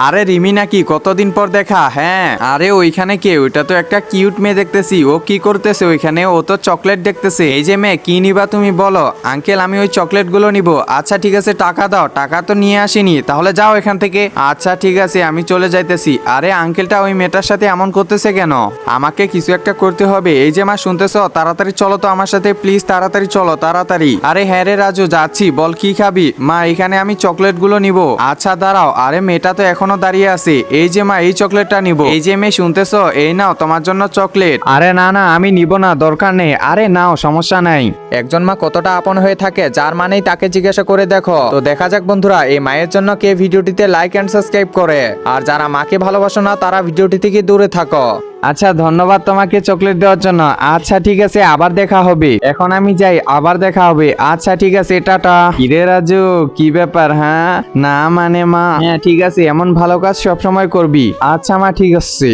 আরে রিমি নাকি, কতদিন পর দেখা। হ্যাঁ, আরে ওইখানে কে? ওইটা তো একটা কিউট মেয়ে দেখতেছি। ও কি করতেছে ওইখানে? ও তো চকলেট দেখতেছে। এই যে মেয়ে, কি নিবা তুমি বলো? আঙ্কেল, আমি ওই চকলেট গুলো নিব। আচ্ছা ঠিক আছে, টাকা দাও। টাকা তো নিয়ে আসিনি, তাহলে যাও এখান থেকে। আচ্ছা ঠিক আছে, আমি চলে যাইতেছি। আরে আঙ্কেলটা ওই মেয়েটার সাথে এমন করতেছে কেন? আমাকে কিছু একটা করতে হবে। এই যে মা, শুনতেছো? তাড়াতাড়ি চলো তো আমার সাথে, প্লিজ তাড়াতাড়ি চলো, তাড়াতাড়ি। আরে হ্যাঁ রে রাজু, যাচ্ছি। বল কি খাবি? মা, এখানে আমি চকলেট গুলো নিব। আচ্ছা দাঁড়াও। আরে মেয়েটা তো এখনো দাঁড়িয়ে আছে। এই যে মা, এই চকলেটটা নিব। এই যে মেয়ে, শুনতেছো? এই নাও তোমার জন্য চকলেট। আরে না না, আমি নিব না, দরকার নেই। আরে নাও, সমস্যা নাই। একজন মা কতটা আপন হয়ে থাকে, যার মানেই তাকে জিজ্ঞাসা করে দেখো। তো দেখা যাক বন্ধুরা, এই মায়ের জন্য কে ভিডিওটিতে লাইক এন্ড সাবস্ক্রাইব করে। আর যারা মাকে ভালোবাসো না, তারা ভিডিওটি থেকে দূরে থাকো। আচ্ছা, ধন্যবাদ তোমাকে চকলেট দেওয়ার জন্য। আচ্ছা ঠিক আছে, আবার দেখা হবে। এখন আমি যাই, আবার দেখা হবে। আচ্ছা ঠিক আছে, টাটা। কিরে রাজু, কি ব্যাপার? হ্যাঁ, না মানে মা, হ্যাঁ ঠিক আছে, এমন ভালো কাজ সবসময় করবি। আচ্ছা মা, ঠিক আছে।